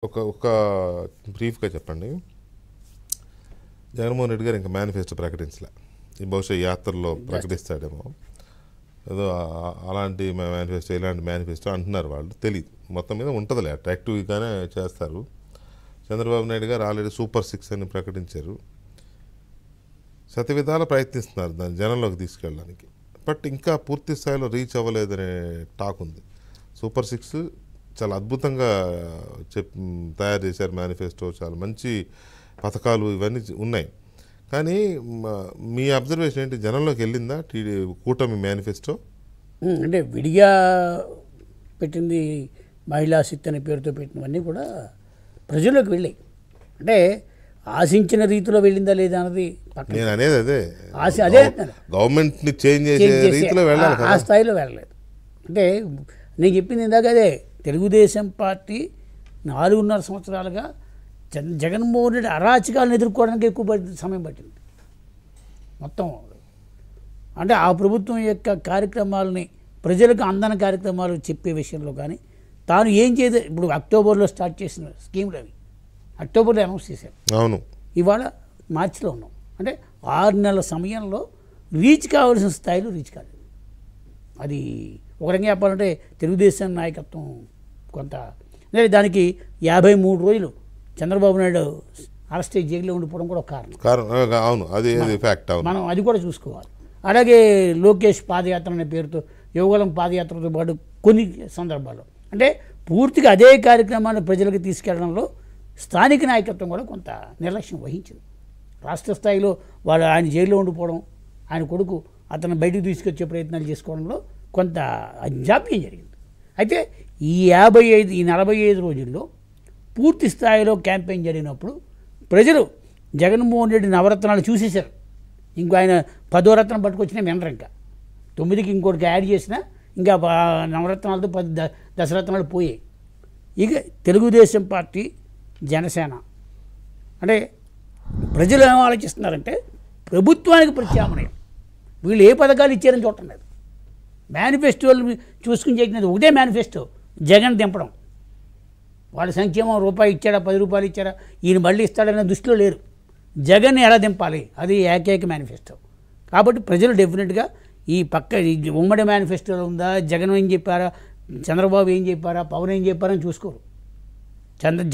ఒక బ్రీఫ్గా చెప్పండి. జగన్మోహన్ రెడ్డి గారు ఇంకా మేనిఫెస్టో ప్రకటించలే. ఈ బహుశా యాత్రలో ప్రకటిస్తాడేమో. ఏదో అలాంటి మేనిఫెస్టో ఇలాంటి మేనిఫెస్టో అంటున్నారు వాళ్ళు. తెలియదు, మొత్తం మీద ఉంటుందిలే, అట్రాక్టివ్గానే చేస్తారు. చంద్రబాబు నాయుడు గారు ఆల్రెడీ సూపర్ 6 అని ప్రకటించారు. శతవిధాల ప్రయత్నిస్తున్నారు దాన్ని జనంలోకి తీసుకెళ్ళడానికి. బట్ ఇంకా పూర్తి స్థాయిలో రీచ్ అవ్వలేదనే టాక్ ఉంది. సూపర్ 6 చాలా అద్భుతంగా తయారు చేశారు మేనిఫెస్టో. చాలా మంచి పథకాలు ఇవన్నీ ఉన్నాయి. కానీ మీ అబ్జర్వేషన్ ఏంటి, జనంలోకి వెళ్ళిందా కూటమి మేనిఫెస్టో? అంటే విడిగా పెట్టింది మహిళా శక్తి అనే పేరుతో పెట్టినవన్నీ కూడా ప్రజల్లోకి వెళ్ళాయి. అంటే ఆశించిన రీతిలో వెళ్ళిందా లేదా అన్నది నేను అనేది అదే గవర్నమెంట్ని చేంజ్ చేసే రీతిలో వెళ్ళాలి, ఆ స్థాయిలో వెళ్ళలేదు. అంటే నేను చెప్పింది ఇందాక అదే, తెలుగుదేశం పార్టీ 4.5 సంవత్సరాలుగా జగన్మోహన్ రెడ్డి అరాచకాలను ఎదుర్కోవడానికి ఎక్కువ సమయం పట్టింది మొత్తం. అంటే ఆ ప్రభుత్వం యొక్క కార్యక్రమాలని ప్రజలకు అందని కార్యక్రమాలు చెప్పే విషయంలో కానీ, తాను ఏం చేయదు. ఇప్పుడు అక్టోబర్లో స్టార్ట్ చేసిన స్కీమ్లు అవి అక్టోబర్లో అనౌన్స్ చేశారు. అవును, ఇవాళ మార్చిలో ఉన్నాం. అంటే 6 నెలల సమయంలో రీచ్ కావాల్సిన స్థాయిలో రీచ్ కాలేదు. అది ఒక రకంగా చెప్పాలంటే తెలుగుదేశం నాయకత్వం కొంత దానికి 53 రోజులు చంద్రబాబు నాయుడు అరెస్ట్ అయ్యి జైల్లో ఉండిపోవడం కూడా ఒక కారణం. అవును, అది ఫ్యాక్ట్. అవును, మనం అది కూడా చూసుకోవాలి. అలాగే లోకేష్ పాదయాత్ర అనే పేరుతో యువగలం పాదయాత్రతో పాటు కొన్ని సందర్భాల్లో అంటే పూర్తిగా అదే కార్యక్రమాన్ని ప్రజలకు తీసుకెళ్లడంలో స్థానిక నాయకత్వం కూడా కొంత నిర్లక్ష్యం వహించింది. రాష్ట్ర స్థాయిలో వాళ్ళు ఆయన జైల్లో ఉండిపోవడం, ఆయన కొడుకు అతను బయటకు తీసుకొచ్చే ప్రయత్నాలు చేసుకోవడంలో కొంత జాప్యం జరిగింది. అయితే ఈ 45 రోజుల్లో పూర్తి స్థాయిలో క్యాంపెయిన్ జరిగినప్పుడు ప్రజలు జగన్మోహన్ రెడ్డి నవరత్నాలు చూసేశారు. ఇంకో ఆయన 10వ రత్నం పట్టుకొచ్చినా వినరు. ఇంకా 9కి ఇంకోటికి యాడ్ చేసినా ఇంకా నవరత్నాలతో 10 దశరత్నాలు పోయాయి. ఇక తెలుగుదేశం పార్టీ, జనసేన అంటే ప్రజలు ఏమో ఆలోచిస్తున్నారంటే ప్రభుత్వానికి ప్రత్యామ్నాయం. వీళ్ళు ఏ పథకాలు ఇచ్చారని చూడటం లేదు. మేనిఫెస్టోలు చూసుకుని చేసినది ఒకటే మేనిఫెస్టో, జగన్ దింపడం. వాళ్ళ సంక్షేమం రూపాయి ఇచ్చాడా, 10 రూపాయలు ఇచ్చారా, ఈయన మళ్ళీ ఇస్తాడనే దృష్టిలో లేరు. జగన్ ఎలా దింపాలి, అది ఏకైక మేనిఫెస్టో. కాబట్టి ప్రజలు డెఫినెట్గా ఈ ఉమ్మడి మేనిఫెస్టోలో ఉందా, జగన్ ఏం చెప్పారా, చంద్రబాబు ఏం చెప్పారా, పవన్ ఏం చెప్పారని చూసుకోరు. జగన్